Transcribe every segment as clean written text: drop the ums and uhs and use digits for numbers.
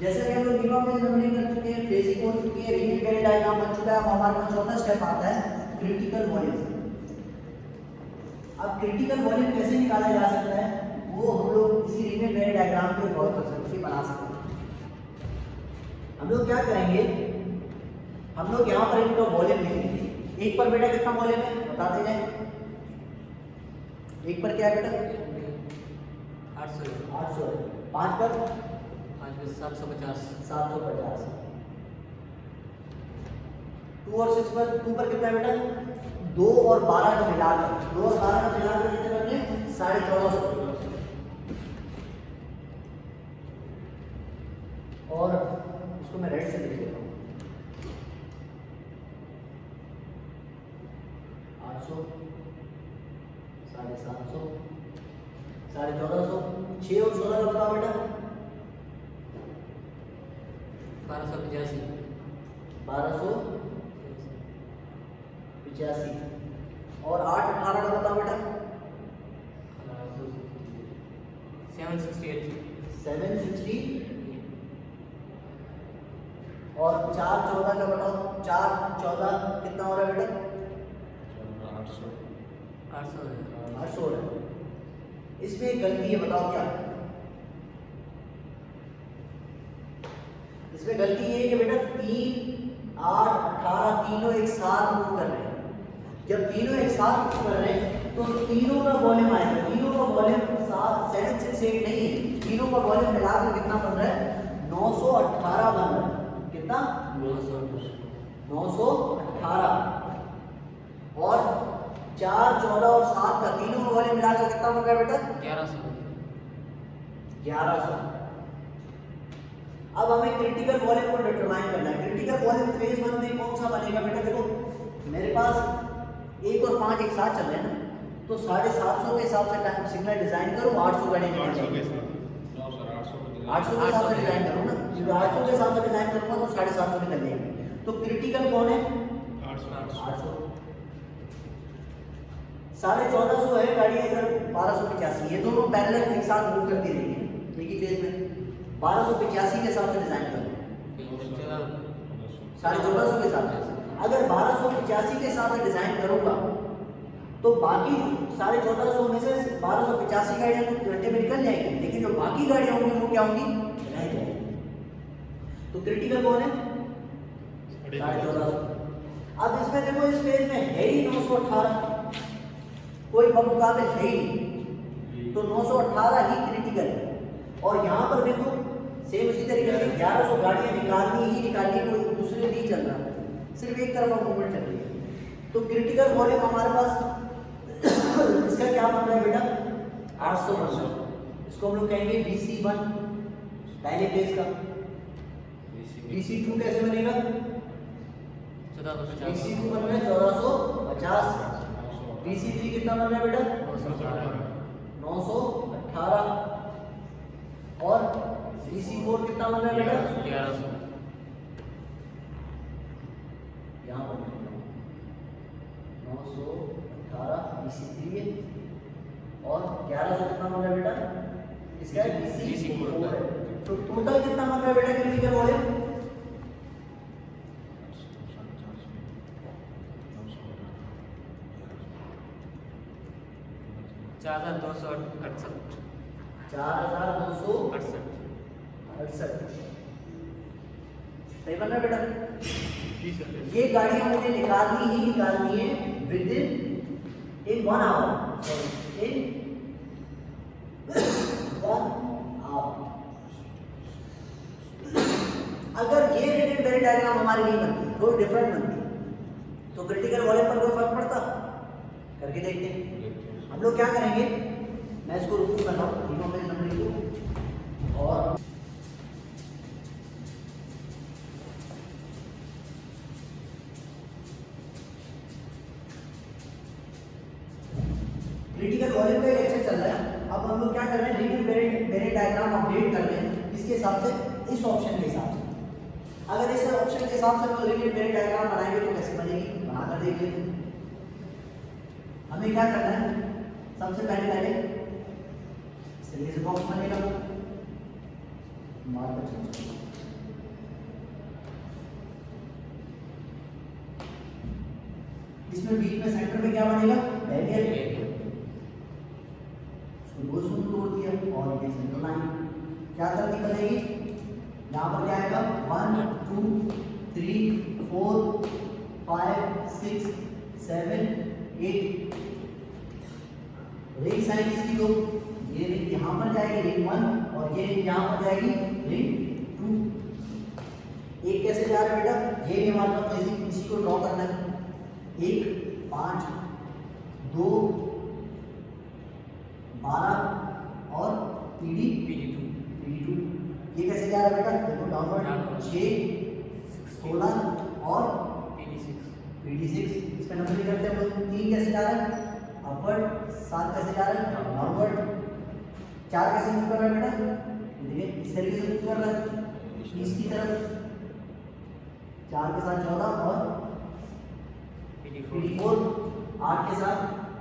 जैसे कि हम लोग गिव ऑफ नंबरिंग कर चुके हैं, फेजिंग हो चुकी है, रीडिंग वेरी डायग्राम बन चुका है। अब हमारे पास चौथा स्टेप आता है क्रिटिकल वॉल्यूम। अब क्रिटिकल वॉल्यूम कैसे निकाला जा सकता है वो हम लोग इसी रीडिंग वेरी डायग्राम को फॉलो कर सकते हैं, बना सकते हैं। हम लोग क्या करेंगे, हम लोग यहाँ पर इनका वॉल्यूम लिखेंगे। एक पर बेटा कितना वॉल्यूम है बताते जाए। एक पर क्या है बेटा 800 है। 5 पर 750। 2 और 6 पर 2 पर कितना है बेटा 2 और 12 का मिलाकर 2 और 12 का मिलाकर कितने बन गए 1450। और इसको मैं रेड से लिख देता हूँ 800 750 1450। 6 और 16 का बताओ बेटा 1285। और 8 18 का बताओ बेटा 760। और 4 14 का बताओ 4 14 कितना हो रहा है बेटा 800 हो रहा है। इसमें एक गलती है, बताओ क्या। इसमें गलती ये है कि बेटा 3 8 18 तीनों एक साथ मूव कर रहे हैं। जब तीनों एक साथ मूव कर रहे हैं तो तीनों का वॉल्यूम आएगा। तीनों का वॉल्यूम 768 नहीं है, तीनों का वॉल्यूम मिलाकर कितना बन रहा है 918 बन रहा है। कितना 918। और 4 14 और 7 का तीनों का वॉल्यूम मिलाकर कितना बन रहा है बेटा 1100। अब हमें क्रिटिकल वॉल्यूम को डिटरमाइन करना है। क्रिटिकल वॉल्यूम फेज 1 में कौन सा बनेगा बेटा, देखो मेरे पास 1 और 5 एक साथ चल रहे हैं ना, तो 750 के हिसाब से टाइम सिग्नल डिजाइन करो। 800 का नहीं 800 के हिसाब से डिजाइन करो ना, क्योंकि 800 के हिसाब से डिजाइन करूंगा तो 750 निकल जाएंगे। तो क्रिटिकल कौन है 800। 1450 है गाड़ी, इधर 1285। ये दोनों पैरेलल एक साथ मूव करती रहेंगी एक ही फेज में। 1285 के हिसाब से डिजाइन करो 1450 के हिसाब से। अगर 1285 के हिसाब से डिजाइन करूंगा तो बाकी 1450 में से 1285 गाड़ियां तो घंटे में निकल जाएंगी, लेकिन जो बाकी गाड़ियां होंगी वो क्या होंगी रह जाएंगी। तो क्रिटिकल कौन है 1450। अब इसमें देखो इस फेज में है ही 918, कोई बमुकाबिल है ही नहीं, तो 918 ही क्रिटिकल है। और यहाँ पर देखो सेम उसी तरीके से 1100 गाड़ियाँ निकालनी, कोई दूसरे नहीं चल रहा, सिर्फ एक तरफ मूवमेंट चल रही है। तो क्रिटिकल वॉल्यूम हमारे पास इसका क्या बन रहा है बेटा 800 बन रहा है। इसको हम लोग कहेंगे BC1 पहले फेज का। BC2 कैसे बनेगा BC2 बन रहा है 1450। BC3 कितना बन रहा है बेटा 918। और BC4 कितना बन रहा है बेटा 1100। यहाँ पर 918 BC3 है। और 1100 कितना बन रहा है बेटा इसका BC4 है। तो टोटल कितना बन रहा है बेटा क्रिटिकल वॉल्यूम 4268। 4268 सही बन रहा है बेटा। ये गाड़ियां मुझे निकालनी है within 1 hour. In 1 hour. अगर ये रिलेटेड वेरी डायग्राम हमारी नहीं बनती, थोड़ी डिफरेंट बनती, तो क्रिटिकल वॉल्यूम पर कोई फर्क पड़ता करके देखते हैं। हम लोग क्या करेंगे, मैं इसको रिमूव कर रहा हूँ तीनों पेज नंबर को। और क्रिटिकल वॉल्यूम का लेक्चर चल रहा है। अब हम लोग क्या कर रहे हैं, रीडिंग वेरी डायग्राम अपडेट कर रहे हैं किसके हिसाब से, इस ऑप्शन के हिसाब से। अगर इस ऑप्शन के हिसाब से हम रीडिंग वेरी डायग्राम बनाएंगे तो कैसे बनेगी, बनाकर देखिए। हमें क्या करना है, सबसे पहले इस बॉक्स बनेगा मार्कर चेंज इसमें बीच में सेंटर में क्या बनेगा, बैरियर। इसको दो शून्य तोड़ दिया और ये सेंटर लाइन क्या तरतीब बनेगी, यहाँ पर क्या आएगा 1 2 3 4 5 6 7 8। रिंग साइज इसकी दो, ये रिंग यहाँ पर जाएगी रिंग 1 और ये रिंग यहाँ पर जाएगी रिंग 2। एक कैसे जा रहा है बेटा, ये हमारे पास इसी को ड्रॉ करना है। 1 5 2 12 और PD 2। ये कैसे जा रहा है बेटा, देखो डाउनवर्ड 6 16 और PD 6। इस पे नंबर करते हैं हम लोग। 3 कैसे जा रहा है अपवर्ड, 7 कैसे जा रहा है डाउनवर्ड, 4 कैसे मूव कर रहा है बेटा, देखिए इस तरीके से मूव कर रहा है इसकी तरफ। 4 के साथ 14 और PD 4, 8 के साथ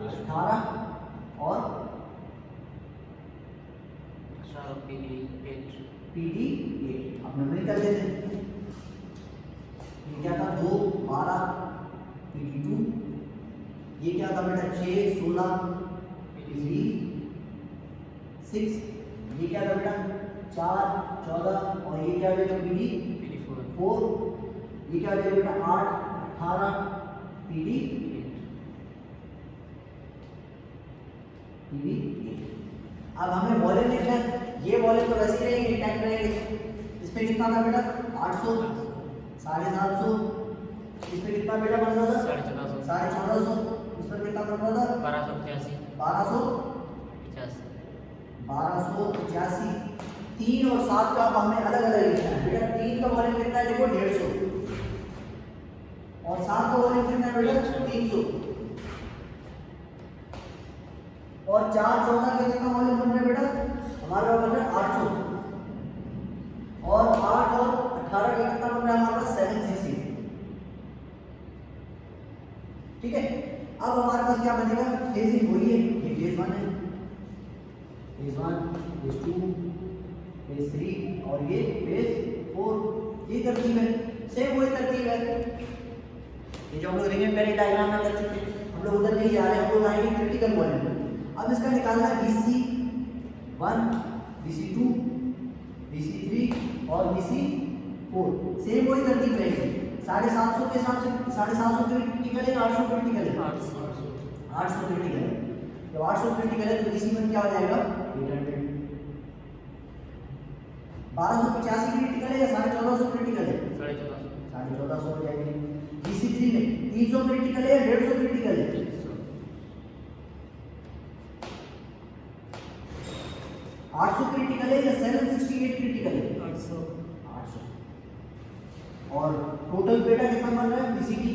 18 और PD 8। अब नंबर कर देते हैं। ये क्या था 2 12 PD 2। ये क्या था बेटा 6 16 PD 6। ये क्या था बेटा 4 14 और ये क्या बेटा PD 4। ये क्या बेटा 8 18 PD 8। अब हमें वॉल्यूम लिखना है। ये वॉल्यूम तो वैसे ही रहेंगे, टाइम रहेंगे। इस पे कितना था बेटा 800 750। इस पे कितना बेटा बन रहा था 1450। इस पर कितना बन रहा था 1285। 3 और 7 का अब हमें अलग अलग लिखना है बेटा। 3 का वॉल्यूम कितना है देखो 150 और 7 का वॉल्यूम कितना है बेटा 300 और 4 14 का कितना वॉल्यूम बन रहा है बेटा हमारा बन रहा है 800 और 8 और 18 का कितना बन रहा है हमारा 760। ठीक है, अब हमारे पास क्या बनेगा, फेजिंग वही है। ये फेज 1 है, फेज 1 फेज 2 फेज 3 और ये फेज 4। ये तरतीब है, सेम वही तरतीब है ये जो हम लोग रिंग एंड पेनी डायग्राम में कर चुके हैं। हम लोग उधर नहीं जा रहे, हम लोग आएंगे क्रिटिकल वॉल्यूम। अब इसका निकालना है BC1 BC2 BC3 और BC4। सेम वही तरतीब रहेगी। 750 के हिसाब से 750 क्रिटिकल है 800 क्रिटिकल है 800 क्रिटिकल है। जब 800 क्रिटिकल है तो BC1 क्या हो जाएगा 800। 1285 क्रिटिकल है या 1450 क्रिटिकल है 1450 हो जाएगी। BC3 में 300 क्रिटिकल है या 150 क्रिटिकल है 800 क्रिटिकल है या 768 क्रिटिकल है 800। और टोटल बेटा कितना बन रहा है BCD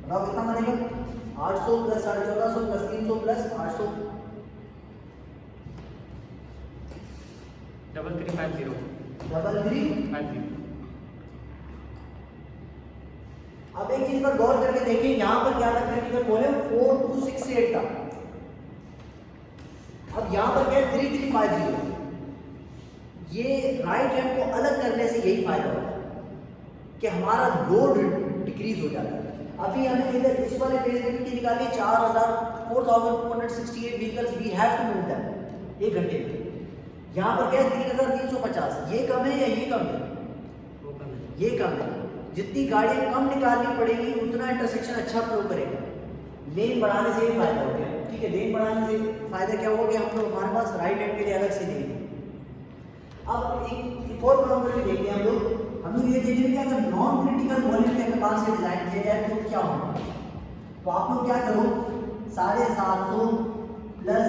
बताओ कितना बनेगा 800 प्लस 1450 प्लस 300 प्लस 800 3350। अब एक चीज पर गौर करके देखिए, यहां पर क्या था क्रिटिकल वॉल्यूम 4268 था। अब यहां पर क्या है 3350। ये राइट हैंड को अलग करने से यही फायदा होता है कि हमारा लोड डिक्रीज हो जाता है। अभी हमें इधर इस वाले फेज में कितनी निकाली 4268 vehicles we have to move them 1 घंटे में। यहाँ पर क्या है 3350। ये कम है या ये कम है ये कम है। जितनी गाड़ियाँ कम निकालनी पड़ेगी उतना इंटरसेक्शन अच्छा फ्लो करेगा। लेन बढ़ाने से ही फायदा हो गया। ठीक है, लेन बढ़ाने से फायदा क्या हो गया, हम लोग हमारे पास राइट हैंड के लिए अलग से लेन। अब एक और प्रॉब्लम देखते हैं हम लोग ये देख रहे हैं कि अगर नॉन क्रिटिकल वॉल्यूम के अगर से डिजाइन किया जाए तो क्या होगा। तो आप लोग क्या करो 750 प्लस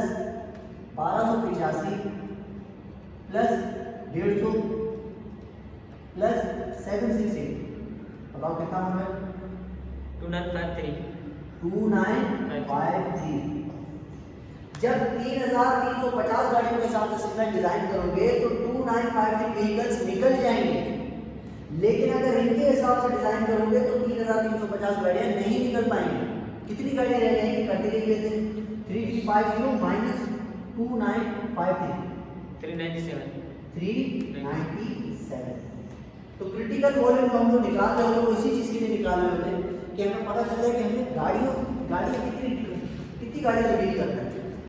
1285 प्लस 150 प्लस 768 बताओ कितना होगा 2953। जब 3350 गाड़ियों के साथ सिग्नल डिजाइन करोगे तो 2953 व्हीकल्स निकल जाएंगे। लेकिन अगर इनके हिसाब से डिजाइन करोगे तो 3350 गाड़ियां नहीं निकल पाएंगी। कितनी गाड़ियां रह जाएंगी करते देख लेते हैं 3350 माइनस 2953 397। तो क्रिटिकल वॉल्यूम हम लोग निकाल रहे होते हैं, वो इसी चीज़ के लिए निकाल रहे होते हैं कि हमें पता चल जाए कि हमें गाड़ियाँ कितनी गाड़ियों से डील करना है।